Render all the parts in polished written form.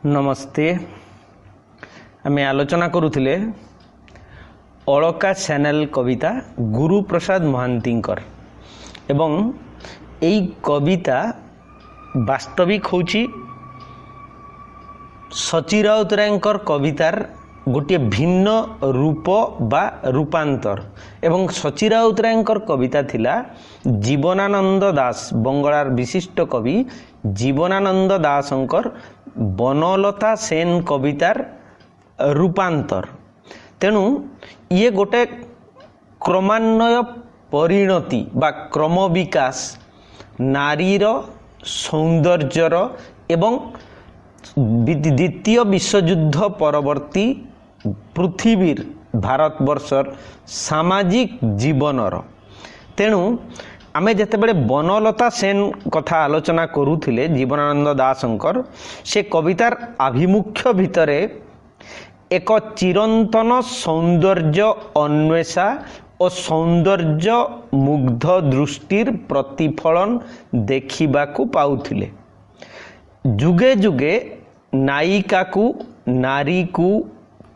नमस्ते। आम आलोचना करुले अलका चैनल कविता गुरुप्रसाद महांतींकर एवं यही कविता वास्तविक होची सची राउतरायंकर कवितार गोटे भिन्न रूप बा रूपांतर एवं सची राउतरायंकर कविता थिला जीवनानंद दास बंगलार विशिष्ट कवि जीवनानंद दासंकर बनलता सेन कवितार रूपांतर। तेणु ये गोटे क्रमान्वय परिणति बा क्रम विकास नारीर सौंदर्यर एवं द्वितीय विश्वयुद्ध परवर्ती पृथ्वीर भारतवर्षर सामाजिक जीवनर। तेणु आमे जेतेबेले बनलता सेन कथा आलोचना करूथिले जीवनानंद दासंकर से कवितार आभिमुख्य भितरे एक चिरंतन सौंदर्य अन्वेषा और सौंदर्य मुग्ध दृष्टिर प्रतिफलन देखिबाकू पाउथिले। जुगे जुगे नायिका को नारी को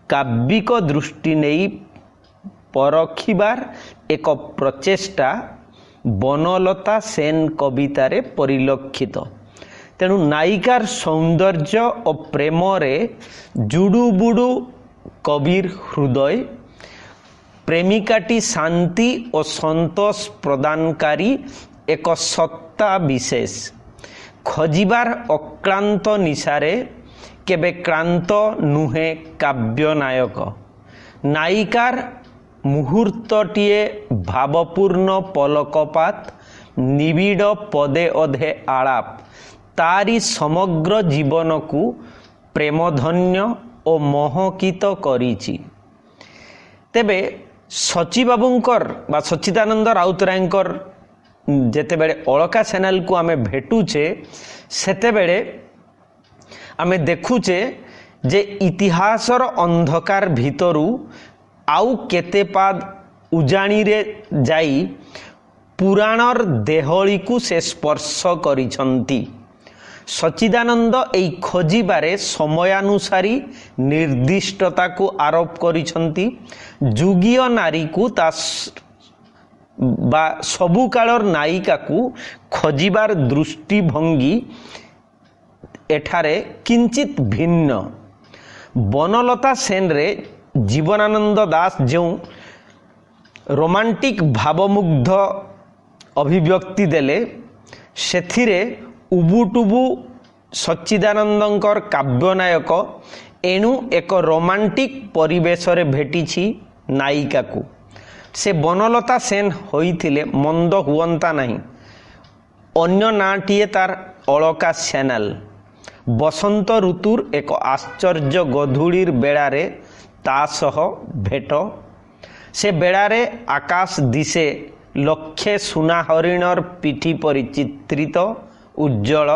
काव्यिक दृष्टि नहीं परखिबार एक प्रचेष्टा बनलता सेन कवितारे परिलक्षित। तेणु नायिकार सौंदर्य और प्रेम रे जुडुबुडु कविर हृदय प्रेमिकाटी शांति और संतोष प्रदानकारी एक सत्ता विशेष खोजिबार अक्लांत निशारे केबे क्रांत नुहे काव्य नायक नायिकार मुहूर्तटीए भावपूर्ण पलकपात निबिड़ पदे अधे आलाप तारी समग्र जीवन को प्रेमधन्य और मोहकित करिछि। तेबे सची बाबूंकर बा सच्चिदानंद राउतरायंकर जेतेबेले अलका चैनल को आमे भेटुचे सेतेबेले आमे देखुचे जे इतिहासर अंधकार भितरु आउ केते पाद उजाणी रे जाई पुराणर देहली को से स्पर्श करिसंती। सच्चिदानंद एई खोजिबारे समयानुसारी निर्दिष्टता को आरोप करिसंती। जुगीय नारी को ता बा सबु कालर नायिका को खोजिबार दृष्टिभंगी एठारे किंचित भिन्न। बनलता सेन रे जीवनानंद दास जो रोमांटिक भावमुग्ध अभिव्यक्ति देले सेथिरे उबुटुबु सच्चिदानंदंकर काव्यनायक एणु एक रोमांटिक परिवेश रे भेटिछि नायिका को। से बनलता सेन होइथिले मंद हुअंता नहीं। अन्य नाटिए तार अलका चैनल बसंत ऋतुर एक आश्चर्य गधुड़ीर बेड़ारे तासह भेट से बेड़ारे आकाश दिशे लक्षे सुना हरिणर पिठी परि चित्रित उज्जवल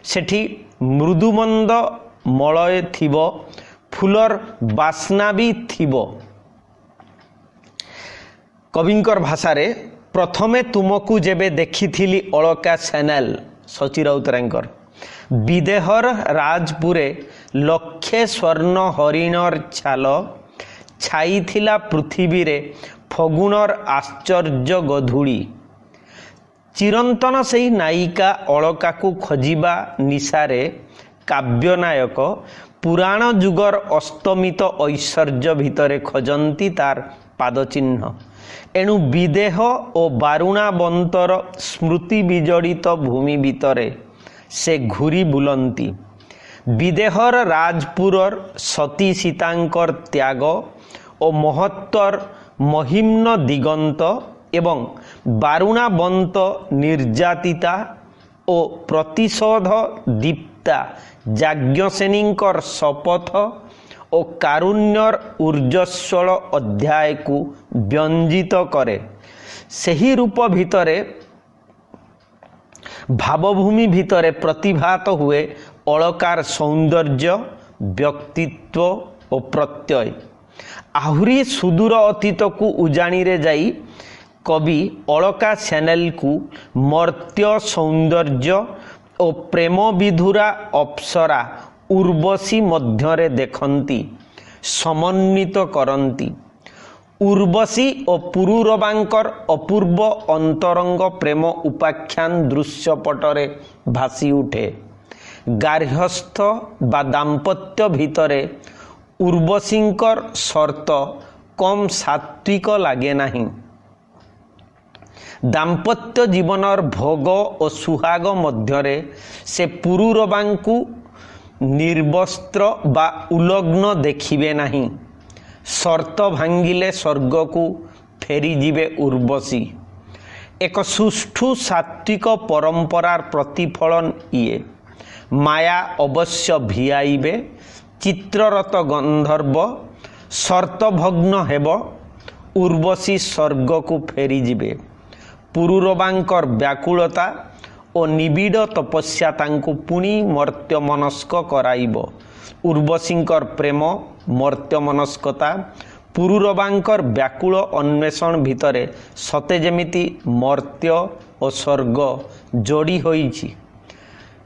सेठी मृदुमंद मलय थिबो फुलर बास्ना भी थिबो। कविंकर भाषारे प्रथमे तुमको जेबे देखिथिली अलका चैनल सची राउतरायंकर विदेहर राजपुरे लक्षे स्वर्ण हरिणर छाल छाई थिला पृथ्वी रे फगुणर आश्चर्य गधुड़ी। चिरंतन सेही नायिका अलका को खोजिबा निशारे काव्यनायक पुराण जुगर अस्तमित ऐश्वर्य भितरे खोजंती तार पादचिन्ह। एणु विदेह और बारुणाबंतर स्मृति विजड़ित भूमि भितरे से घूरी बुलंती। विदेहर राजपुरर सती सीतांकर त्याग और महत्तर महिम्न दिगंत एवं बारुणाबंत निर्यातिता और प्रतिशोध दीप्ता याज्ञसेनींकर शपथ और कारुण्यर ऊर्जस्वल अध्याय को व्यंजित करे। सही रूप भितरे भावभूमि भितरे प्रतिभात हुए अलकार सौंदर्य व्यक्तित्व और प्रत्यय। आहुरी सुदूर अतीत को उजाणी रे जाई कवि अलका चैनल को मर्त्य सौंदर्य और प्रेम विधुरा अप्सरा उर्वशी मध्यरे देखंती समन्वित करंती। उर्वशी और पुरुरवांकर अपूर्व अंतरंग प्रेम उपाख्यान दृश्यपटरे भासी उठे। गार्हस्थ बा दाम्पत्य भितरे उर्वशींकर शर्त कम सात्विक लागे नहीं। दाम्पत्य जीवनर भोग और सुहाग मध्यरे से पुरुरवांकु निर्वस्त्र बा उलग्न देखिबे नहीं। शर्त भांगिले स्वर्ग को फेरी जीवे उर्वशी। एक सुष्ठु सात्विक परंपरार प्रतिफलन इए। माया अवश्य भियाइबे चित्ररत गंधर्व शर्तभग्न हेब उर्वशी स्वर्ग को फेरी जीवे। पुरुरवांकर व्याकुलता और निबिड़ तपस्या तांकु पुणी मर्त्य मनस्क कराइब। उर्वशींकर प्रेम मर्त्य मनस्कता पुरुरवांकर व्याकुल अन्वेषण भितरे सते जेमिति मर्त्य और स्वर्ग जोड़ी होइछि।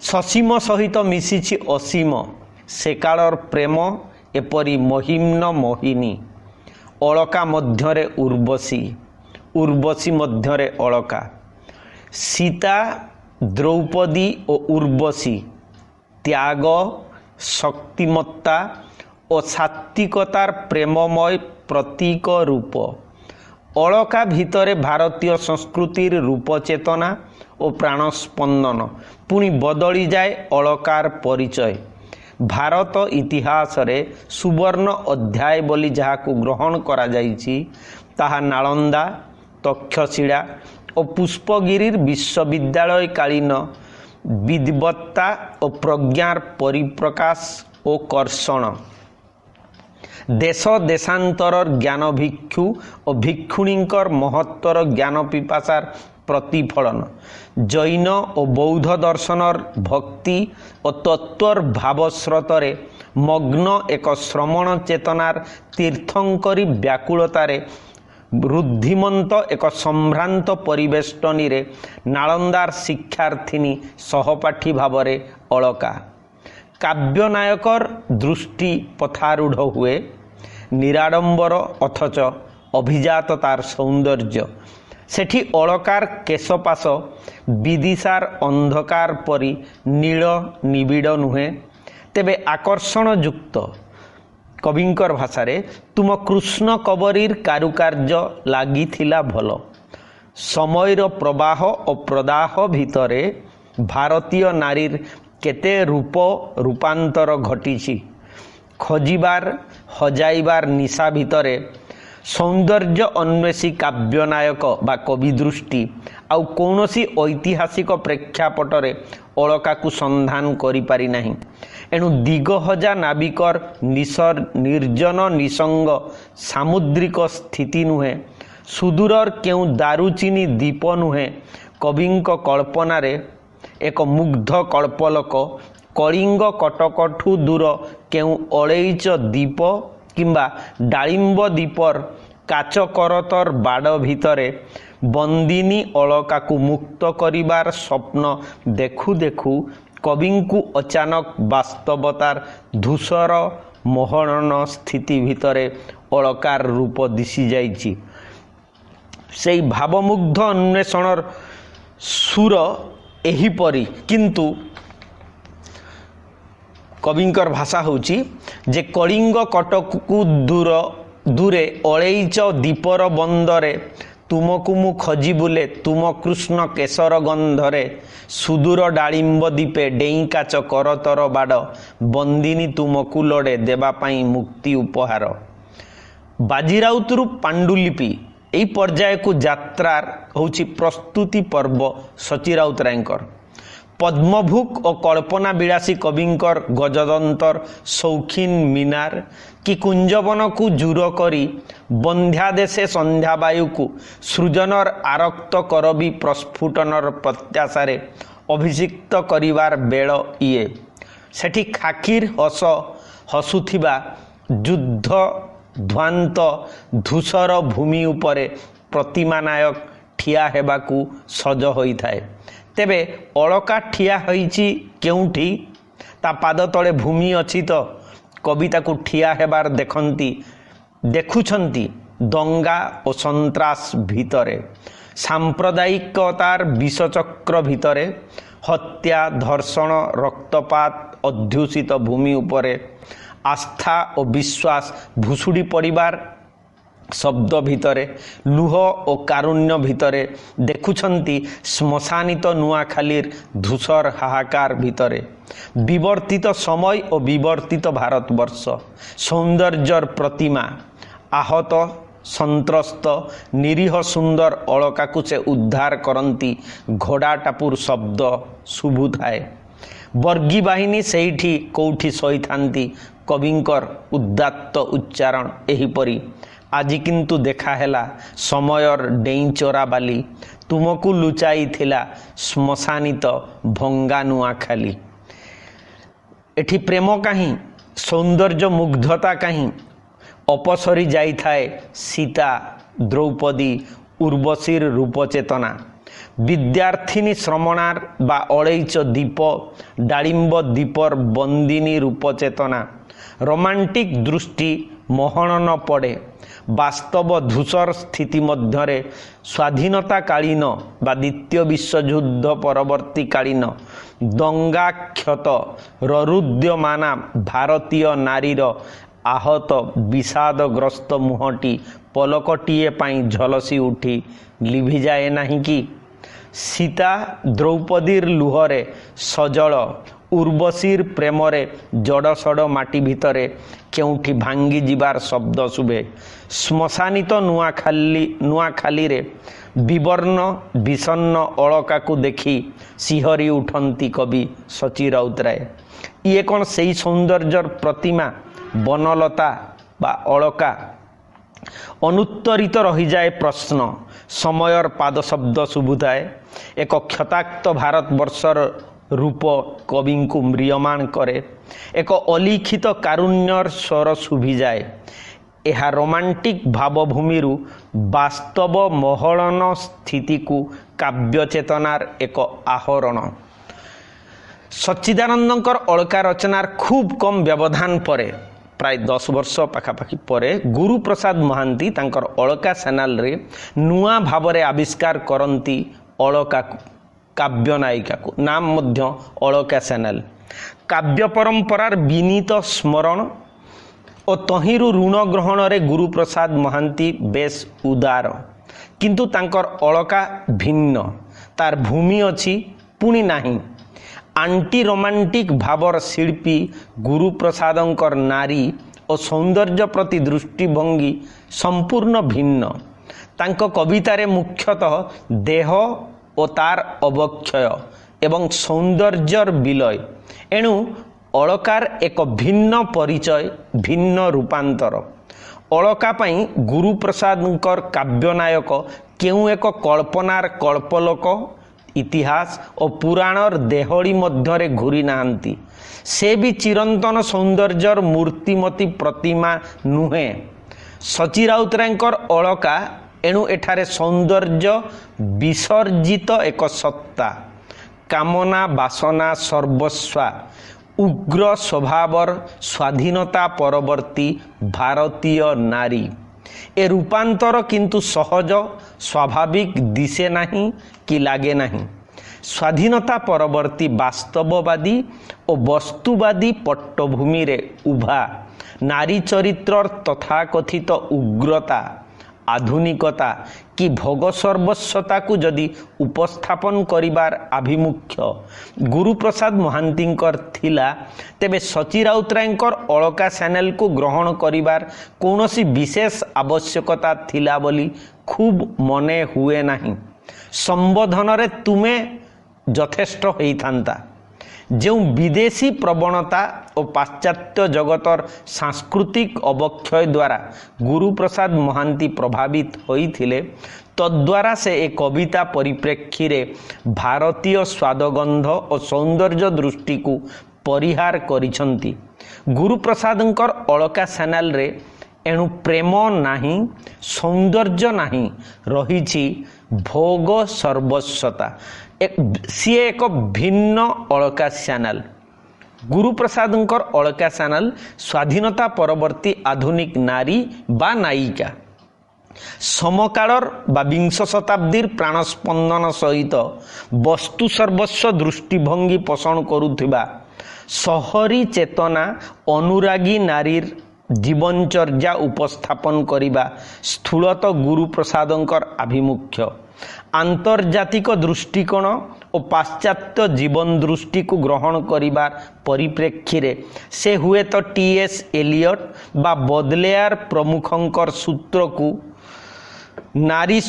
ससीम सहित मिशिछि असीम। से कालर प्रेम एपरी महिम्न मोहिनी। अलका मध्यरे उर्वशी, उर्वशी मध्यरे अलका। सीता द्रौपदी और उर्वशी त्याग शक्तिमत्ता और सात्विकतार प्रेममय प्रतीक रूप। अलका भितरे भारतीय संस्कृतिर रूप चेतना और प्राणस्पंदन पुणी बदली जाए अलकार परिचय। भारत इतिहास रे सुवर्ण अध्याय बोली जहाकु ग्रहण करा जाइछि ताहा नालंदा तक्षशिला और पुष्पगिरिर विश्वविद्यालय कालीन विद्वत्ता और प्रज्ञार परिप्रकाश और कर्षण। देश देशांतरर ज्ञान भिक्षु और भिक्षुणींकर महत्तर ज्ञान पिपासार प्रतिफलन। जैन और बौद्ध दर्शनर भक्ति और तत्वर भावस्रोतरे मग्न एक श्रमण चेतनार तीर्थंकरी व्याकुलतारे रुद्धिमंत एक सम्भ्रांत परिवेष्टनी रे नालंदार शिक्षार्थिनी सहपाठी भावरे अलका। काव्यनायकर दृष्टि पथारूढ़ हुए निराडंबर अथच अभिजात तार सौंदर्य। सेठी अलकार केशपाश विदिशार अंधकार परी नील निबिड़ नुहे तेबे आकर्षण युक्त। कविंकर भाषारे तुम कृष्ण कबरीर कारुकार्य लागिथिला भल। समयर प्रवाह और प्रदाह भितरे भारतीय नारीर केते रूप रूपांतर घटिछि। खोजिबार हजाइबार निशा भितरे सौंदर्य अन्वेषी काव्यनायक बा कवि दृष्टि आउ कौनसी ऐतिहासिक प्रेक्षापटरे अलका को संधान करि पारि नाही। एणु दिगहजा नाविकर निर्जन निसंग सामुद्रिक स्थिति नुहे सुदूरर केउ दारुचिनी दीप नुहे कविंक कल्पनारे एक मुग्ध कल्पलोक कलिंग कटकठू दूर केउ अळैच दीप किंबा डाळिंब दीपर काच करतर बाड़ भितरे बंदिनी अलका को मुक्त करिबार स्वप्न देखु देखु कविंकु अचानक वास्तवतार धूसर मोहन स्थिति भितरे अलकार रूप दिशी जाइछि। सेई भावमुग्ध अन्वेषणर सुर एहिपरि किंतु कविंकर भाषा होची जे कलिंग कटकू दूरे अळैच दीपर बंदरे तुमकु मु खजी बुले तुम कृष्ण केशर गंधरे सुदूर डाळिंब दीपे डेई काच करतर बाड़ बंदिनी तुमकु लड़े देवा पाई मुक्ति उपहार। बाजीराउतरु पांडुलिपि एई पर्याय को यात्रार होची प्रस्तुति पर्व सची राउतरायकर। पद्मभुक और कल्पना विलासी कविंकर गजदंतर शौखीन मीनार कि कुंजवन को जूर करी बंध्यादेशे संध्यावायु को सृजनर आरक्त करबी प्रस्फुटनर प्रत्याशारे अभिषिक्त करिवार बेल इए। सेठी खाखिर हस हसुथिबा युद्ध ध्वांत धूसर भूमि उपरे प्रतिमा नायक ठिया हेबाकू सज होइथाए। तेबे अलका ठिया होइछि केउठी ତା ପାଦ ତଳେ ଭୂମି ଅଛି ତ କବି ତାକୁ ଠିଆ ହେବାର ଦେଖୁଛନ୍ତି ଦଙ୍ଗା ଓ ସନ୍ତ୍ରାସ ଭିତରେ, ସାମ୍ପ୍ରଦାୟିକତାର ବିଷଚକ୍ର ଭିତରେ, ହତ୍ୟା, ଧର୍ଷଣ, ରକ୍ତପାତ ଅଧ୍ୟୁଷିତ ଭୂମି ଉପରେ ଆସ୍ଥା ଓ ବିଶ୍ୱାସ ଭୁଷୁଡ଼ି ପଡ଼ିବାର ଶବ୍ଦ ଭିତରେ, ଲୁହ ଓ କାରୁଣ୍ୟ ଭିତରେ ଦେଖୁଛନ୍ତି ଶ୍ମଶାନିତ ନୂଆଖାଲିର ଧୂସର ହାହାକାର ଭିତରେ ବିବର୍ତ୍ତିତ ସମୟ ଓ ବିବର୍ତ୍ତିତ ଭାରତବର୍ଷ, ସୌନ୍ଦର୍ଯ୍ୟର ପ୍ରତିମା, ଆହତ ସନ୍ତ୍ରସ୍ତ ନିରୀହ ସୁନ୍ଦର ଅଳକାକୁ ସେ ଉଦ୍ଧାର କରନ୍ତି। ଘୋଡ଼ା ଟାପୁର ଶବ୍ଦ ଶୁଭୁଥାଏ। ବର୍ଗୀ ବାହିନୀ ସେଇଠି କେଉଁଠି ଶୋଇଥାନ୍ତି। କବିଙ୍କର ଉଦାତ୍ତ ଉଚ୍ଚାରଣ ଏହିପରି। ଆଜି କିନ୍ତୁ ଦେଖା ହେଲା ସମୟର ଡେଇଁଚୋରା ବାଲି, ତୁମକୁ ଲୁଚାଇଥିଲା ଶ୍ମଶାନିତ ଭଙ୍ଗା ନୂଆଖାଲି। ଏଠି ପ୍ରେମ କାହିଁ, ସୌନ୍ଦର୍ଯ୍ୟ ମୁଗ୍ଧତା କାହିଁ? ଅପସରି ଯାଇଥାଏ ସୀତା, ଦ୍ରୌପଦୀ, ଉର୍ବଶୀର ରୂପଚେତନା। ବିଦ୍ୟାର୍ଥିନୀ ଶ୍ରମଣାର ବା ଅଳେଇଚ ଦୀପ, ଡାଳିମ୍ବ ଦୀପର ବନ୍ଦିନୀ ରୂପଚେତନା। ରୋମାଣ୍ଟିକ୍ ଦୃଷ୍ଟି ମହଣନ ପଡ଼େ ବାସ୍ତବ ଧୂସର ସ୍ଥିତି ମଧ୍ୟରେ। ସ୍ୱାଧୀନତାକାଳୀନ ବା ଦ୍ୱିତୀୟ ବିଶ୍ୱଯୁଦ୍ଧ ପରବର୍ତ୍ତୀ କାଳୀନ ଦଙ୍ଗାକ୍ଷତ ରରୁଦ୍ୟମାନା ଭାରତୀୟ ନାରୀର ଆହତ ବିଷାଦଗ୍ରସ୍ତ ମୁହଁଟି ପଲକଟିଏ ପାଇଁ ଝଲସି ଉଠି ଲିଭିଯାଏ ନାହିଁ କି? ସୀତା ଦ୍ରୌପଦୀର ଲୁହରେ ସଜଳ, ଉର୍ବଶୀର ପ୍ରେମରେ ଜଡ଼ସଡ଼ ମାଟି ଭିତରେ କେଉଁଠି ଭାଙ୍ଗି ଯିବାର ଶବ୍ଦ ଶୁଭେ। ଶ୍ମଶାନିତ ନୂଆଖାଲିରେ ବିବର୍ଣ୍ଣ ବିଷଣ୍ଣ ଅଳକାକୁ ଦେଖି ଶିହରି ଉଠନ୍ତି କବି ସଚୀ ରାଉତରାୟ। ଇଏ କ'ଣ ସେଇ ସୌନ୍ଦର୍ଯ୍ୟର ପ୍ରତିମା ବନଲତା ବା ଅଳକା? ଅନୁତ୍ତରିତ ରହିଯାଏ ପ୍ରଶ୍ନ। ସମୟର ପାଦଶବ୍ଦ ଶୁଭୁଥାଏ। ଏକ କ୍ଷତାକ୍ତ ଭାରତବର୍ଷର ରୂପ କବିଙ୍କୁ ମ୍ରିୟମାଣ କରେ। ଏକ ଅଲିଖିତ କାରୁଣ୍ୟର ସ୍ୱର ଶୁଭିଯାଏ। ଏହା ରୋମାଣ୍ଟିକ୍ ଭାବଭୂମିରୁ ବାସ୍ତବ ମହଳନ ସ୍ଥିତିକୁ କାବ୍ୟ ଚେତନାର ଏକ ଆହରଣ। ସଚ୍ଚିଦାନନ୍ଦଙ୍କର ଅଳକା ରଚନାର ଖୁବ୍ କମ୍ ବ୍ୟବଧାନ ପରେ, ପ୍ରାୟ 10 ବର୍ଷ ପାଖାପାଖି ପରେ, ଗୁରୁପ୍ରସାଦ ମହାନ୍ତି ତାଙ୍କର ଅଳକା ଚ୍ୟାନେଲରେ ନୂଆ ଭାବରେ ଆବିଷ୍କାର କରନ୍ତି ଅଳକାକୁ, କାବ୍ୟ ନାୟିକାକୁ। ନାମ ମଧ୍ୟ ଅଳକା ଚ୍ୟାନେଲ। କାବ୍ୟ ପରମ୍ପରାର ବିନୀତ ସ୍ମରଣ ଓ ତହିଁରୁ ଋଣ ଗ୍ରହଣରେ ଗୁରୁପ୍ରସାଦ ମହାନ୍ତି ବେଶ ଉଦାର। କିନ୍ତୁ ତାଙ୍କର ଅଳକା ଭିନ୍ନ। ତାର ଭୂମି ଅଛି ପୁଣି ନାହିଁ। ଆଣ୍ଟି ରୋମାଣ୍ଟିକ୍ ଭାବର ଶିଳ୍ପୀ ଗୁରୁପ୍ରସାଦଙ୍କର ନାରୀ ଓ ସୌନ୍ଦର୍ଯ୍ୟ ପ୍ରତି ଦୃଷ୍ଟିଭଙ୍ଗୀ ସମ୍ପୂର୍ଣ୍ଣ ଭିନ୍ନ। ତାଙ୍କ କବିତାରେ ମୁଖ୍ୟତଃ ଦେହ ଓ ତାର ଅବକ୍ଷୟ ଏବଂ ସୌନ୍ଦର୍ଯ୍ୟର ବିଲୟ। ଏଣୁ ଅଳକାର ଏକ ଭିନ୍ନ ପରିଚୟ, ଭିନ୍ନ ରୂପାନ୍ତର। ଅଳକା ପାଇଁ ଗୁରୁପ୍ରସାଦଙ୍କର କାବ୍ୟନାୟକ କେଉଁ ଏକ କଳ୍ପନାର କଳ୍ପଲୋକ, ଇତିହାସ ଓ ପୁରାଣର ଦେହଳି ମଧ୍ୟରେ ଘୂରି ନାହାନ୍ତି। ସେ ବି ଚିରନ୍ତନ ସୌନ୍ଦର୍ଯ୍ୟର ମୂର୍ତ୍ତିମତୀ ପ୍ରତିମା ନୁହେଁ। ସଚୀ ରାଉତରାୟଙ୍କର ଅଳକା ଏଣୁ ଏଠାରେ ସୌନ୍ଦର୍ଯ୍ୟ ବିସର୍ଜିତ ଏକ ସତ୍ତା, କାମନା ବାସନା ସର୍ବସ୍ୱା, ଉଗ୍ର ସ୍ୱଭାବର ସ୍ୱାଧୀନତା ପରବର୍ତ୍ତୀ ଭାରତୀୟ ନାରୀ। ଏ ରୂପାନ୍ତର କିନ୍ତୁ ସହଜ, ସ୍ୱାଭାବିକ ଦିଶେ ନାହିଁ କି ଲାଗେ ନାହିଁ। ସ୍ୱାଧୀନତା ପରବର୍ତ୍ତୀ ବାସ୍ତବବାଦୀ ଓ ବସ୍ତୁବାଦୀ ପଟ୍ଟଭୂମିରେ ଉଭା ନାରୀ ଚରିତ୍ରର ତଥାକଥିତ ଉଗ୍ରତା, ଆଧୁନିକତା କି ଭୋଗ ସର୍ବସ୍ୱତାକୁ ଯଦି ଉପସ୍ଥାପନ କରିବାର ଆଭିମୁଖ୍ୟ ଗୁରୁପ୍ରସାଦ ମହାନ୍ତିଙ୍କର ଥିଲା, ତେବେ ସଚୀ ରାଉତରାୟଙ୍କର ଅଳକା ଚ୍ୟାନେଲକୁ ଗ୍ରହଣ କରିବାର କୌଣସି ବିଶେଷ ଆବଶ୍ୟକତା ଥିଲା ବୋଲି ଖୁବ୍ ମନେ ହୁଏ ନାହିଁ। ସମ୍ବୋଧନରେ ତୁମେ ଯଥେଷ୍ଟ ହୋଇଥାନ୍ତା। ଯେଉଁ ବିଦେଶୀ ପ୍ରବଣତା ଓ ପାଶ୍ଚାତ୍ୟ ଜଗତର ସାଂସ୍କୃତିକ ଅବକ୍ଷୟ ଦ୍ୱାରା ଗୁରୁପ୍ରସାଦ ମହାନ୍ତି ପ୍ରଭାବିତ ହୋଇଥିଲେ, ତଦ୍ୱାରା ସେ ଏ କବିତା ପରିପ୍ରେକ୍ଷୀରେ ଭାରତୀୟ ସ୍ୱାଦଗନ୍ଧ ଓ ସୌନ୍ଦର୍ଯ୍ୟ ଦୃଷ୍ଟିକୁ ପରିହାର କରିଛନ୍ତି। ଗୁରୁପ୍ରସାଦଙ୍କର ଅଳକା ଚ୍ୟାନେଲରେ ଏଣୁ ପ୍ରେମ ନାହିଁ, ସୌନ୍ଦର୍ଯ୍ୟ ନାହିଁ, ରହିଛି ଭୋଗ ସର୍ବସ୍ୱତା। ସିଏ ଏକ ଭିନ୍ନ ଅଳକା ଚ୍ୟାନେଲ। गुरुप्रसादंकर अलका चैनल स्वाधीनता परवर्ती आधुनिक नारी बा नायिका समकालर बा विंश शताब्दीर प्राणस्पंदन सहित वस्तु सर्वस्व दृष्टिभंगी पोषण करुथिबा सहरी चेतना अनुरागी नारीर जीवनचर्या उपस्थापन करिबा स्थूलत गुरुप्रसादंकर आभिमुख्य आंतर्जातिक दृष्टिकोण और पाश्चात्य जीवन दृष्टि को ग्रहण करिबार परिप्रेक्षी से हुए तो टी.एस. एलियट बा बदलेयार प्रमुखंकर सूत्र को नारी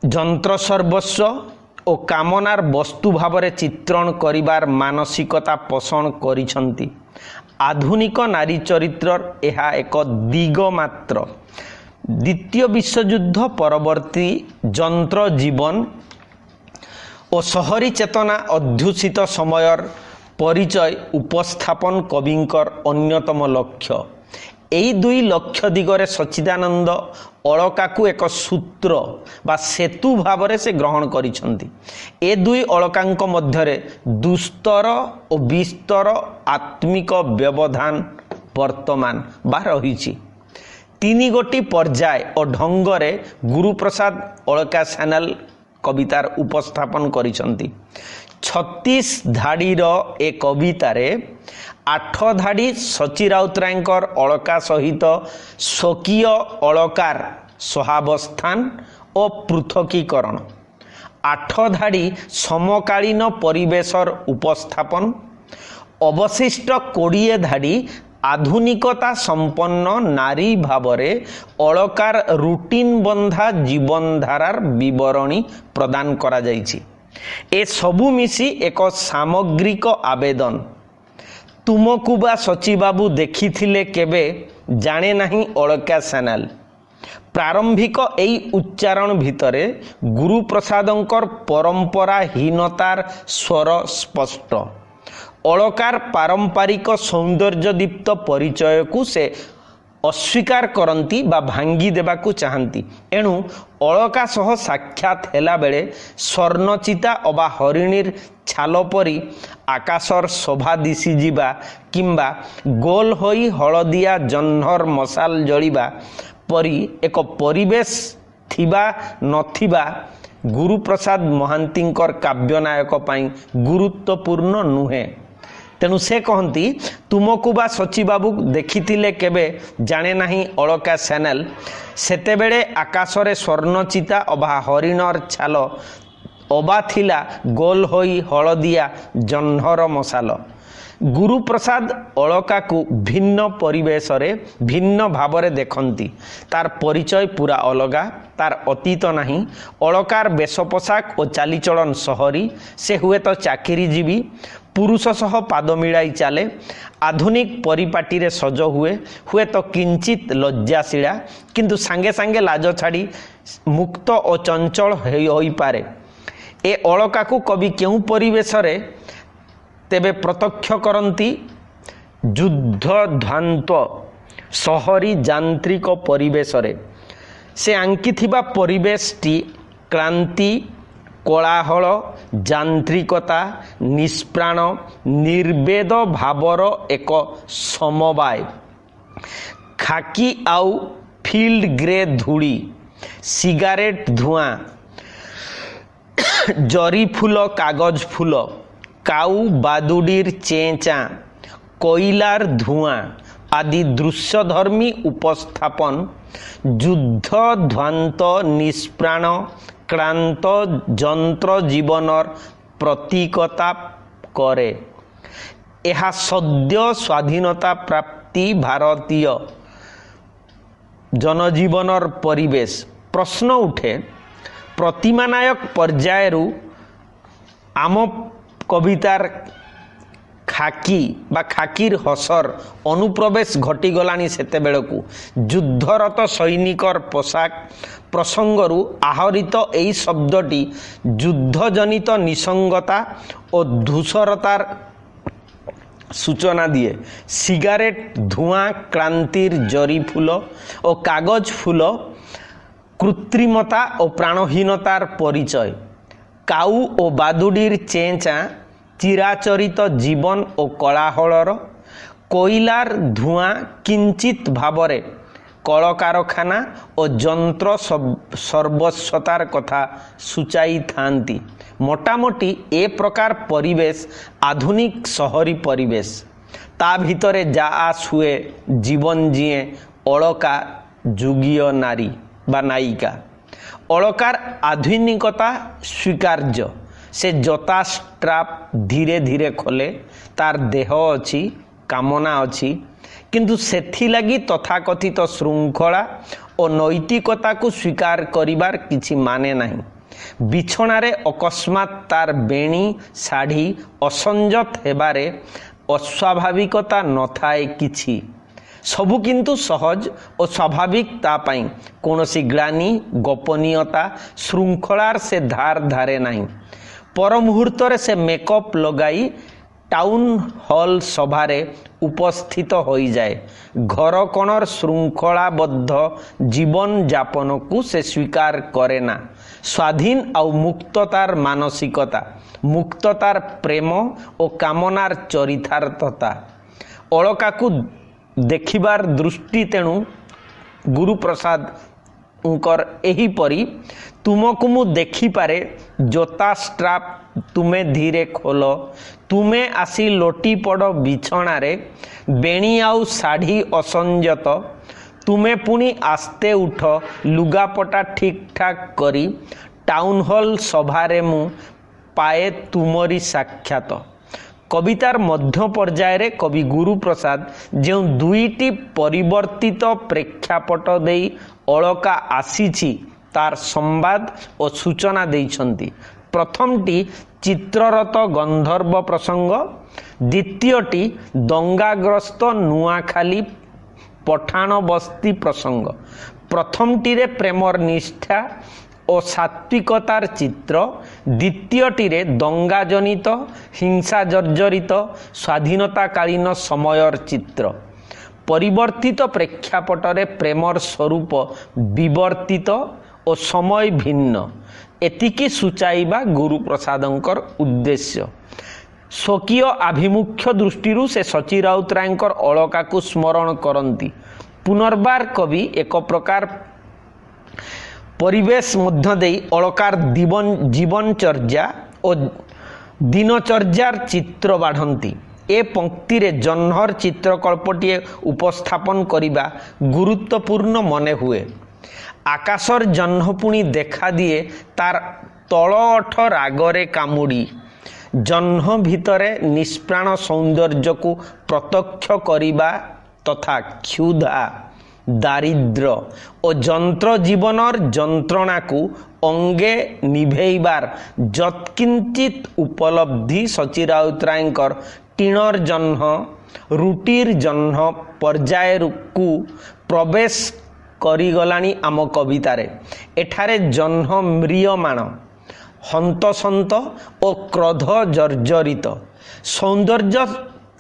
जंत्र सर्वस्व और कामनार वस्तु भाव चित्रण करिबार मानसिकता पोषण करिसंती। आधुनिक नारी चरित्र यह एक दिग मात्र। द्वितीय विश्वयुद्ध परवर्ती जंत्र जीवन और सहरी चेतना अध्युषित समयर परिचय उपस्थापन कविंकर अन्यतम लक्ष्य। एई दुई लक्ष्य दिगरे सच्चिदानंद अलका को एक सूत्र बा सेतु भाव से ग्रहण करिसंती। ए दुई अलकांक मध्यरे दुस्तर और विस्तर आत्मिक व्यवधान वर्तमान बा रहिछि। तीन गोटी पर्याय और ढंगरे गुरुप्रसाद अलका चैनल कवितार उपस्थापन करिसंती। 36 धाड़ीर ए कवितारे 8 धाड़ी सची राउतरायंकर अलका सहित स्वकीय अलकार सहावस्थान और पृथकीकरण 8 धाड़ी समकालीन परिवेशर उपस्थापन अवशिष्ट 20 धाड़ी आधुनिकता संपन्न नारी भावरे अलकार रुटीन बंधा जीवनधारार विवरणी प्रदान करा जाइछि। ए सबु मिसी एक सामग्रिक आवेदन। तुमकु बा सची बाबू देखिथिले केबे जाने नहीं अलका चैनल। प्रारंभिक एई उच्चारण भितरे गुरुप्रसादंकर परंपराहीनतार स्वर स्पष्ट। अलकार पारंपरिक सौंदर्यदीप्त परिचय को से अस्वीकार करती बा भांगी देबाकू चाहती। एणु अलका सह साक्षात हेला बेले स्वर्णचिता अबा हरिणीर छाल परी आकाशर शोभा दिशी जीवा किंबा गोल होई हलदिया जह्नर मशाल जलिबा परी एक परिवेश थिबा नथिबा गुरुप्रसाद महांतींकर काव्यनायक पाई गुरुत्वपूर्ण नुहे। तेणु से कहती तुमकु बा सची बाबू देखिथिले केबे जाने नहीं अलका चैनल। सेतेबेले आकाशरे स्वर्णचिता अबा हरिणर छाल अबा थिला गोल होई हलदिया जह्नर मशाल। गुरुप्रसाद अलका को भिन्न परिवेश रे भिन्न भावरे देखती। तार परिचय पूरा अलगा। तार अतीत नहीं। अलकार बेश पोशाक और चालीचलन सहरी। से हुए तो चाकरीजीवी पुरुष सह पाद मिलाई चले। आधुनिक परिपाटी रे सज हुए तो किंचित लज्जाशीला किंतु सांगे सांगे लाज छाड़ी मुक्त और चंचल होई पारे। ए अलका को कवि केउ परिवेश रे तेबे प्रत्यक्ष करती युद्ध ध्वांत सहरी यांत्रिक परिवेश रे। से आंकिथिबा परिवेशटी क्रांति कोलाहल यांत्रिकता निष्प्राण निर्वेद भावर एक समवाय। खाकी आउ फील्ड ग्रे धूड़ी सिगारेट धुआं जरी फूल कागज फूल काऊ बादुडीर चेंचा कोइलार धुआं आदि दृश्यधर्मी उपस्थापन युद्ध ध्वांत निष्प्राण क्रांत जंत्र जीवनर प्रतीकता करे। यह सद्य स्वाधीनता प्राप्ति भारतीय जनजीवनर परिवेश। प्रश्न उठे प्रतिमा नायक पर्यायरु आम कवितार खाकी बा खाकीर हसर अनुप्रवेश घटीगलानी सेते बेलकू युद्धरत सैनिकर पोशाक प्रसंगरु आहरित एई शब्दटी युद्धजनित निसंगता और धूसरतार सूचना दिए। सिगारेट धुआं क्रांतिर जरी फूल और कागज फूल कृत्रिमता और प्राणहीनतार परिचय। काऊ और बादुडीर चेंचा ଚିରାଚରିତ ଜୀବନ ଓ କୋଳାହଳର କୋଇଲାର ଧୂଆଁ କିଞ୍ଚିତ ଭାବରେ କଳକାରଖାନା ଓ ଯନ୍ତ୍ର ସର୍ବସ୍ୱତାର କଥା ସୂଚାଇଥାନ୍ତି। ମୋଟାମୋଟି ଏ ପ୍ରକାର ପରିବେଶ ଆଧୁନିକ ସହରୀ ପରିବେଶ। ତା ଭିତରେ ଯା ଆସ ହୁଏ ଜୀବନ ଯିଏ ଅଳକା ଯୁଗୀୟ ନାରୀ ବା ନାୟିକା। ଅଳକାର ଆଧୁନିକତା ସ୍ୱୀକାର୍ଯ୍ୟ। ସେ ଜୋତା ଷ୍ଟ୍ରାପ୍ ଧୀରେ ଧୀରେ ଖୋଲେ। ତାର ଦେହ ଅଛି, କାମନା ଅଛି, କିନ୍ତୁ ସେଥିଲାଗି ତଥାକଥିତ ଶୃଙ୍ଖଳା ଓ ନୈତିକତାକୁ ସ୍ୱୀକାର କରିବାର କିଛି ମାନେ ନାହିଁ। ବିଛଣାରେ ଅକସ୍ମାତ୍ ତାର ବେଣୀ ଶାଢ଼ୀ ଅସଞ୍ଜତ ହେବାରେ ଅସ୍ୱାଭାବିକତା ନଥାଏ କିଛି। ସବୁ କିନ୍ତୁ ସହଜ ଓ ସ୍ୱାଭାବିକ। ତା ପାଇଁ କୌଣସି ଗ୍ଳାନି, ଗୋପନୀୟତା, ଶୃଙ୍ଖଳାର ସେ ଧାର ଧାରେ ନାହିଁ। ପର ମୁହୂର୍ତ୍ତରେ ସେ ମେକଅପ୍ ଲଗାଇ ଟାଉନ୍ ହଲ୍ ସଭାରେ ଉପସ୍ଥିତ ହୋଇଯାଏ। ଘର କୋଣର ଶୃଙ୍ଖଳାବଦ୍ଧ ଜୀବନଯାପନକୁ ସେ ସ୍ୱୀକାର କରେ ନା। ସ୍ୱାଧୀନ ଆଉ ମୁକ୍ତତାର ମାନସିକତା, ମୁକ୍ତତାର ପ୍ରେମ ଓ କାମନାର ଚରିତାର୍ଥତା। ଅଳକାକୁ ଦେଖିବାର ଦୃଷ୍ଟି ତେଣୁ ଗୁରୁପ୍ରସାଦଙ୍କର ଏହିପରି। ତୁମକୁ ମୁଁ ଦେଖିପାରେ, ଜୋତା ଷ୍ଟ୍ରାପ୍ ତୁମେ ଧୀରେ ଖୋଲ, ତୁମେ ଆସି ଲୋଟି ପଡ଼ ବିଛଣାରେ, ବେଣୀ ଆଉ ଶାଢ଼ୀ ଅସଞ୍ଜତ, ତୁମେ ପୁଣି ଆସ୍ତେ ଉଠ ଲୁଗାପଟା ଠିକ୍ ଠାକ୍ କରି। ଟାଉନ୍ ହଲ୍ ସଭାରେ ମୁଁ ପାଏ ତୁମରି ସାକ୍ଷାତ। କବିତାର ମଧ୍ୟ ପର୍ଯ୍ୟାୟରେ କବି ଗୁରୁପ୍ରସାଦ ଯେଉଁ ଦୁଇଟି ପରିବର୍ତ୍ତିତ ପ୍ରେକ୍ଷାପଟ ଦେଇ ଅଳକା ଆସିଛି ତାର ସମ୍ବାଦ ଓ ସୂଚନା ଦେଇଛନ୍ତି। ପ୍ରଥମଟି ଚିତ୍ରରତ ଗନ୍ଧର୍ବ ପ୍ରସଙ୍ଗ, ଦ୍ୱିତୀୟଟି ଦଙ୍ଗାଗ୍ରସ୍ତ ନୂଆଖାଲି ପଠାଣ ବସ୍ତି ପ୍ରସଙ୍ଗ। ପ୍ରଥମଟିରେ ପ୍ରେମର ନିଷ୍ଠା ଓ ସାତ୍ବିକତାର ଚିତ୍ର, ଦ୍ୱିତୀୟଟିରେ ଦଙ୍ଗାଜନିତ ହିଂସା ଜର୍ଜରିତ ସ୍ୱାଧୀନତାକାଳୀନ ସମୟର ଚିତ୍ର। ପରିବର୍ତ୍ତିତ ପ୍ରେକ୍ଷାପଟରେ ପ୍ରେମର ସ୍ୱରୂପ ବିବର୍ତ୍ତିତ ଓ ସମୟ ଭିନ୍ନ। ଏତିକି ସୂଚାଇବା ଗୁରୁପ୍ରସାଦଙ୍କର ଉଦ୍ଦେଶ୍ୟ। ସ୍ୱକୀୟ ଆଭିମୁଖ୍ୟ ଦୃଷ୍ଟିରୁ ସେ ସଚୀ ରାଉତରାୟଙ୍କର ଅଳକାକୁ ସ୍ମରଣ କରନ୍ତି। ପୁନର୍ବାର କବି ଏକ ପ୍ରକାର ପରିବେଶ ମଧ୍ୟ ଦେଇ ଅଳକାର ଜୀବନଚର୍ଯ୍ୟା ଓ ଦିନଚର୍ଯ୍ୟାର ଚିତ୍ର ବାଢ଼ନ୍ତି। ଏ ପଂକ୍ତିରେ ଜହ୍ନର ଚିତ୍ରକଳ୍ପଟିଏ ଉପସ୍ଥାପନ କରିବା ଗୁରୁତ୍ୱପୂର୍ଣ୍ଣ ମନେ ହୁଏ। ଆକାଶର ଜହ୍ନ ପୁଣି ଦେଖାଦିଏ ତାର ତଳ ଓଠ ରାଗରେ କାମୁଡ଼ି। ଜହ୍ନ ଭିତରେ ନିଷ୍ପ୍ରାଣ ସୌନ୍ଦର୍ଯ୍ୟକୁ ପ୍ରତ୍ୟକ୍ଷ କରିବା ତଥା କ୍ଷୁଧା, ଦାରିଦ୍ର୍ୟ ଓ ଯନ୍ତ୍ର ଜୀବନର ଯନ୍ତ୍ରଣାକୁ ଅଙ୍ଗେ ନିଭେଇବାର ଯତ୍କିଞ୍ଚିତ ଉପଲବ୍ଧି ସଚୀ ରାଉତରାୟଙ୍କର ଟିଣର ଜହ୍ନ, ରୁଟିର ଜହ୍ନ ପର୍ଯ୍ୟାୟକୁ ପ୍ରବେଶ କରିଗଲାଣି ଆମ କବିତାରେ। ଏଠାରେ ଜହ୍ନ ମ୍ରିୟମାଣ, ହନ୍ତସନ୍ତ ଓ କ୍ରୋଧ ଜର୍ଜରିତ। ସୌନ୍ଦର୍ଯ୍ୟ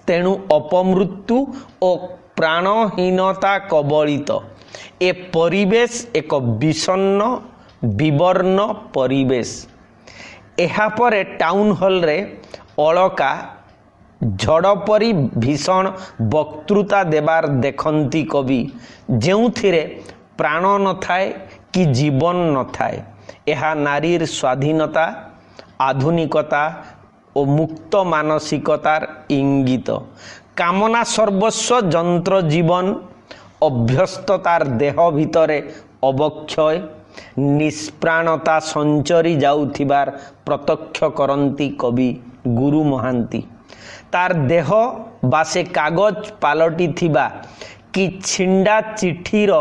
ତେଣୁ ଅପମୃତ୍ୟୁ ଓ ପ୍ରାଣହୀନତା କବଳିତ। ଏ ପରିବେଶ ଏକ ବିଷଣ୍ଣ ବିବର୍ଣ୍ଣ ପରିବେଶ। ଏହାପରେ ଟାଉନ୍ ହଲ୍ରେ ଅଳକା ଝଡ଼ ପରି ଭୀଷଣ ବକ୍ତୃତା ଦେବାର ଦେଖନ୍ତି କବି, ଯେଉଁଥିରେ ପ୍ରାଣ ନଥାଏ କି ଜୀବନ ନଥାଏ। ଏହା ନାରୀର ସ୍ୱାଧୀନତା, ଆଧୁନିକତା ଓ ମୁକ୍ତ ମାନସିକତାର ଇଙ୍ଗିତ। କାମନା ସର୍ବସ୍ୱ ଯନ୍ତ୍ର ଜୀବନ, ଅଭ୍ୟସ୍ତତାର ଦେହ ଭିତରେ ଅବକ୍ଷୟ, ନିଷ୍ପ୍ରାଣତା ସଞ୍ଚରି ଯାଉଥିବାର ପ୍ରତ୍ୟକ୍ଷ କରନ୍ତି କବି ଗୁରୁ ମହାନ୍ତି। ତାର ଦେହ ବା ସେ କାଗଜ ପାଲଟିଥିବା କି ଛିଣ୍ଡା ଚିଠିର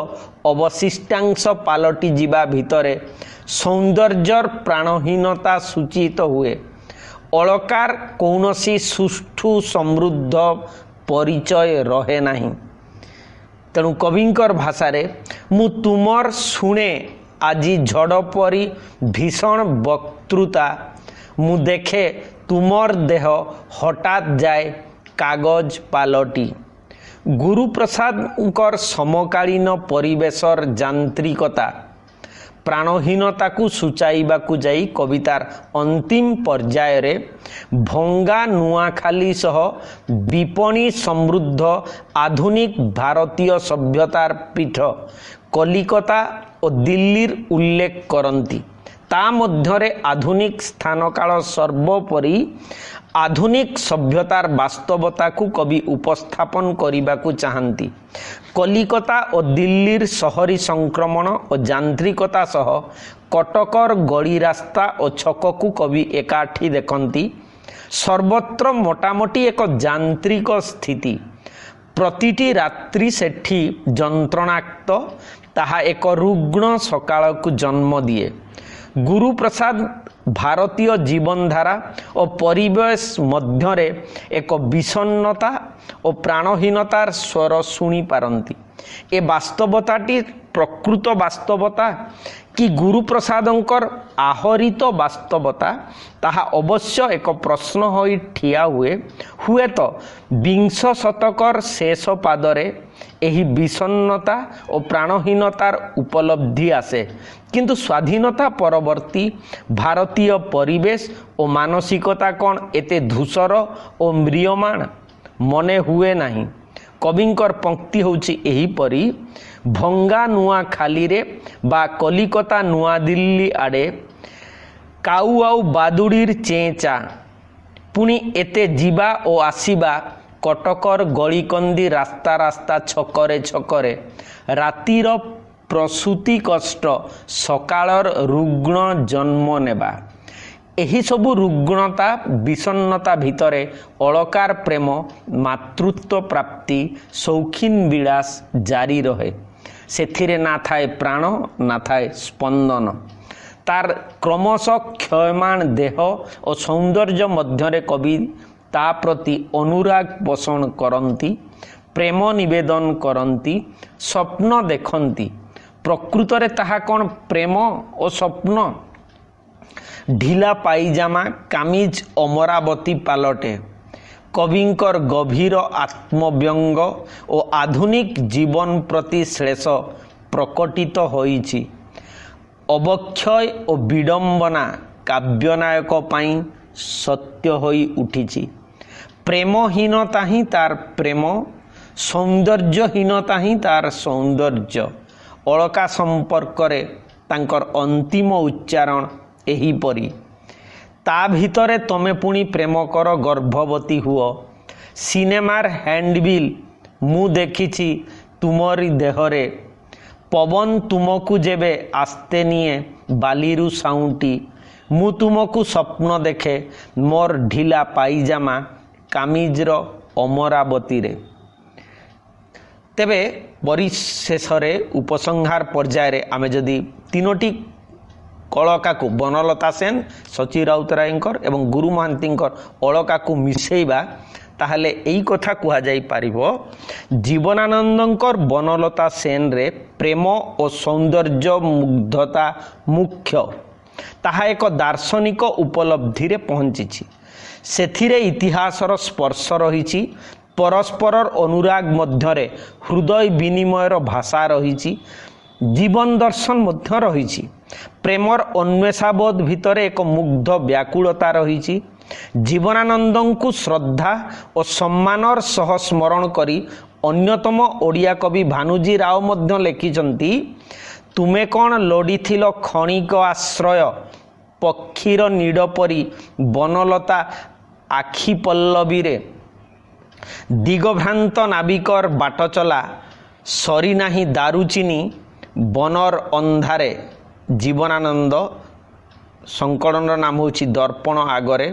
ଅବଶିଷ୍ଟାଂଶ ପାଲଟି ଯିବା ଭିତରେ ସୌନ୍ଦର୍ଯ୍ୟର ପ୍ରାଣହୀନତା ସୂଚିତ ହୁଏ। ଅଳକାର କୌଣସି ସୁଷ୍ଠୁ ସମୃଦ୍ଧ ପରିଚୟ ରହେ ନାହିଁ। ତେଣୁ କବିଙ୍କର ଭାଷାରେ ମୁଁ ତୁମର ଶୁଣେ ଆଜି ଝଡ଼ ପରି ଭୀଷଣ ବକ୍ତୃତା, ମୁଁ ଦେଖେ ତୁମର ଦେହ ହଠାତ୍ ଯାଏ କାଗଜ ପାଲଟି। ଗୁରୁପ୍ରସାଦଙ୍କର ସମକାଳୀନ ପରିବେଶର ଯାନ୍ତ୍ରିକତା, प्राणहीनता को सूचाइबा को जाई कवितार अंतिम पर्याय रे भंगा नुआखाली सह विपणी समृद्ध आधुनिक भारतीय सभ्यतार पीठ कलिकता और दिल्लीर उल्लेख करती। ता मध्यरे आधुनिक स्थान काल सर्वोपरि आधुनिक सभ्यतार वास्तवता को कवि उपस्थापन करने को चाहती। कलिकता और दिल्लीर शहरी संक्रमण और यांत्रिकता सह कटकर गली रास्ता और छक को कवि एकाठी देखती। सर्वत्र मोटामोटी एक यांत्रिक स्थिति, प्रतिटी रात्रि सेठी जंत्रणाक्त, ताहा एक रुग्ण सकाळ को जन्म दिए। गुरुप्रसाद भारतीय जीवनधारा और परिवेश मध्यरे एक विषन्नता और प्राणहीनतार स्वर शुणी पारती। ए वास्तवताटी प्रकृत वास्तवता कि गुरुप्रसादंकर आहरित वास्तवता, ताहा अवश्य एक प्रश्न होई ठिया हुए तो विंश शतकर शेष पादरे एही विषन्नता और प्राणहीनतार उपलब्धि आसे। किंतु स्वाधीनता परवर्ती भारतीय परिवेश और मानसिकता कौन एते धूसर और म्रियमाण मने हुए नहीं। कविंकर पंक्ति होची एही परी भंगा नुआ खाली रे बा कलिकता नुआ दिल्ली आड़े काऊ आउ बादुड़ीर चेचा पुणी एते जीवा और आसीबा कटकर गलिकंदी रास्ता रास्ता छकरे छकरे रातिर प्रसूति कष्ट सकाळर रुग्ण जन्म नेबा। एही सबु रुग्णता विषन्नता भितरे अलकार प्रेम मातृत्व प्राप्ति शौखीन विलास जारी रहे। सेथिरे ना थाए प्राण ना थाए स्पंदन। तार क्रमश क्षयमान देह और सौंदर्य मध्यरे कवि ता प्रति अनुराग पोषण करती, प्रेम निवेदन करती, स्वप्न देखती। प्रकृत रे ताहा कौन प्रेम और स्वप्न? ढिला पाइजामा कामिज अमरावती पालटे। कविंकर गभीर आत्मव्यंग और आधुनिक जीवन प्रति श्लेष प्रकटित होईछि। अवक्षय और विडंबना काव्यनायक पाई सत्य होई उठिछि। प्रेमहीनता ही तार प्रेम, सौंदर्यहीनता ही तार सौंदर्य। अलका संपर्क रे तांकर अंतिम उच्चारण एही परी। ता भितरे तमे पुणी प्रेम कर गर्भवती हुओ। सिनेमार हैंडबिल मु देखिछि तुमरी देहरे। पवन तुमको जेबे आस्ते निये बालीरु साउंटी। मु तुमको स्वप्न देखे मोर ढिला पाइजामा कामिजर अमरावती रे। तेबे परिशेषरे उपसंहार पर्याय रे आमे जदि तीनोटी कलका को बनलता सेन, सची राउतरायंकर एवं गुरु महांतींकर अलका को मिसेइबा ताहले एई कथा कुहा जाई पारिबो। जीवनानंदंकर बनलता सेन रे प्रेम और सौंदर्य मुग्धता मुख्य। ताहा एक दार्शनिक उपलब्धि रे पहुंची। सेथिरे इतिहासर स्पर्श रही। परस्परर अनुराग मध्यरे हृदय विनिमयर भाषा रही। जीवन दर्शन मध्य रही। प्रेमर अन्वेषाबोध भितरे एक मुग्ध व्याकुलता रही। जीवनानंद को श्रद्धा और सम्मानर सह स्मरण करी अन्यतम ओडिया कवि भानुजी राव मध्य लिखिछंती, तुमे कौन लोड़ीथिल क्षणिक आश्रय, पक्षीर नीड़ परी बनलता आखि पल्लवी रे। दिगभ्रांत नाविकर बाट चला, सरी नाही दारुचिनी बनर अंधारे। जीवनानंद संकलनर नाम होची दर्पण आगरे।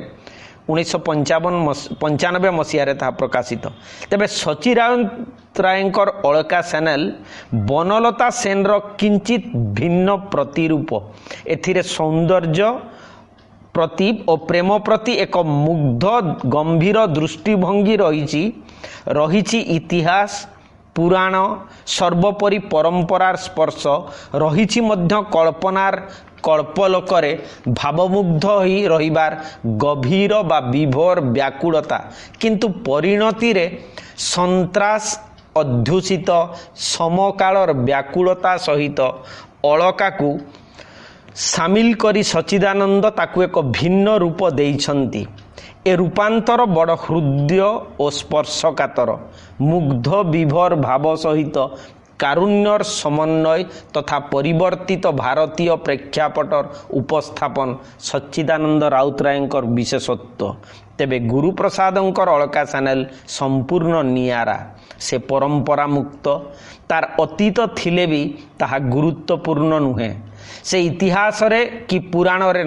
1995 मसीह ताहा प्रकाशित। तेबे सची राउतरायंकर अलका चैनल बनलता सेनर किंचित भिन्न प्रतिरूप। एथिरे सौंदर्य प्रति और प्रेम प्रति एक मुग्ध गंभीर दृष्टिभंगी रही। इतिहास पुराण सर्वोपरि परंपरार स्पर्श रही। मध्य कल्पनार कल्पलोकरे भावमुग्ध होई रहिबार गभीर बा विभोर व्याकुलता, किंतु परिणति रे संत्रास अध्युषित समकालर व्याकुलता सहित अलका को सामिल करी सच्चिदानंद ताकू एक भिन्न रूप देइछंती। ए रूपांतर बड़ हृदय और स्पर्शकातर मुग्ध विभोर भाव सहित कारुण्यर समन्वय तथा परिवर्तित भारतीय प्रेक्षापटर उपस्थापन सच्चिदानंद राउतरायंकर विशेषत्व। तेबे गुरुप्रसादंकर अलका चैनल संपूर्ण नियारा। से परंपरा मुक्त, तार अतीत थिले भी ताहा गुरुत्वपूर्ण नुहे। से इतिहास रे कि पुराण रे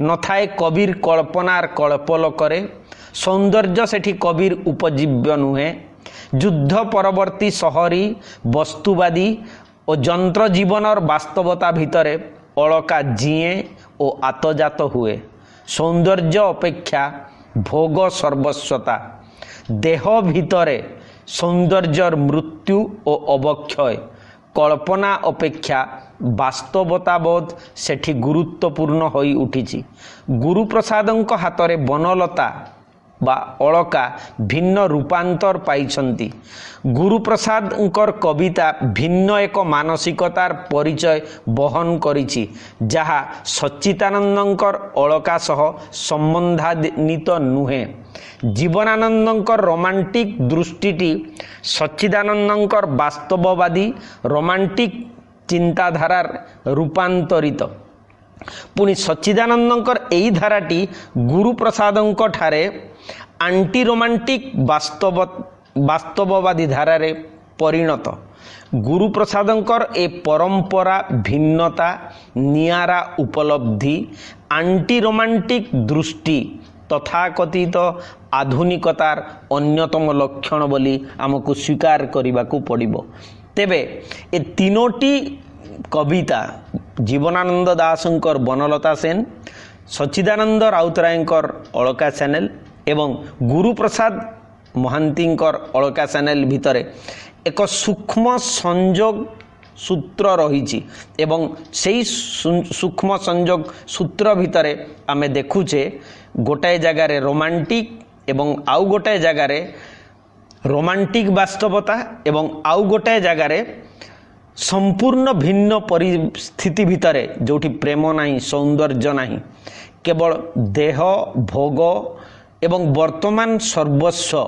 नथाए कबीर कल्पनार कल्पल करे। सौंदर्य सेठी कबीर उपजीव्य नुहे। युद्ध परवर्ती शहरी वस्तुवादी और जंत्र जीवनर वास्तवता भितरे अलका जीए और आतजात हुए। सौंदर्य अपेक्षा भोग सर्वस्वता, देह भितरे सौंदर्यर मृत्यु और अवक्षय, कल्पना अपेक्षा वास्तवताबोध सेठी गुरुत्वपूर्ण होई उठिछि। गुरुप्रसादंक हातरे बनलता बा अलका भिन्न रूपांतर पाइछंती। गुरुप्रसादंकर कविता भिन्न एक मानसिकतार परिचय बहन करिछि, जहा सच्चिदानंदंकर अलका सह संबंधान्वित नुहे। जीवनानंदंकर रोमांटिक दृष्टिटी सच्चिदानंदंकर वास्तववादी रोमांटिक चिंताधारार रूपांतरित। पुणी सच्चिदानंदंकर एई धाराटी गुरुप्रसादंक ठारे आंटी रोमांटिक वास्तववादी धारारे परिणत। गुरुप्रसादंकर ए परंपरा भिन्नता नियारा उपलब्धि आंटी रोमांटिक दृष्टि तथाकथित आधुनिकतार अन्यतम लक्षण बोली आमको स्वीकार करने पड़िबो। तेबे ए तीनोटी कविता जीवनानंद दासंकर बनलता सेन, सच्चिदानंद राउतरायंकर अलका चैनल एवं गुरुप्रसाद महांतींकर अलका चैनल भितरे एक सूक्ष्म संयोग सूत्र रही एवं से सूक्ष्म संयोग सूत्र भितरे आमे देखुचे गोटाए जगार रोमांटिक एवं आउ गोटाए जगार रोमांटिक वास्तवता एवं आउ गोटाए जगार संपूर्ण भिन्न परिस्थिति भितरे जोठी प्रेम नहीं, सौंदर्य नहीं, केवल देह भोग एवं वर्तमान सर्वस्व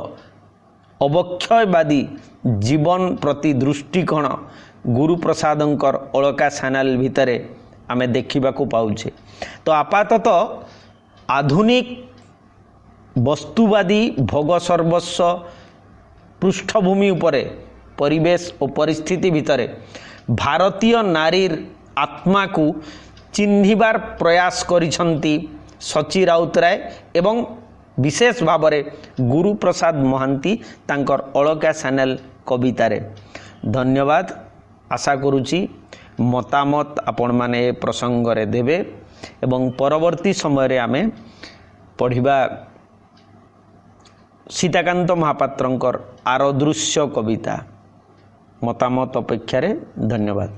अवक्षयवादी जीवन प्रति दृष्टिकोण गुरुप्रसादंकर अलका चैनल भितरे आमे देखा पाउछे। तो आपाततः आधुनिक वस्तुवादी भोग सर्वस्व पृष्ठभूमि उपरे परिवेश और परिस्थिति भितरे भारतीय नारीर आत्मा को चिन्हिबार प्रयास करिसंती सच्ची राउतराय एवं विशेष भाव में गुरुप्रसाद महांती तांकर अलका चैनल कवितारे। धन्यवाद। आशा करुची मतामत आपण माने प्रसंग रे देबे एवं परवर्ती समय रे आमे पढ़िबा सीताकांत महापात्रंकर आरदृश्य कविता। मतामत अपेक्षा रे धन्यवाद।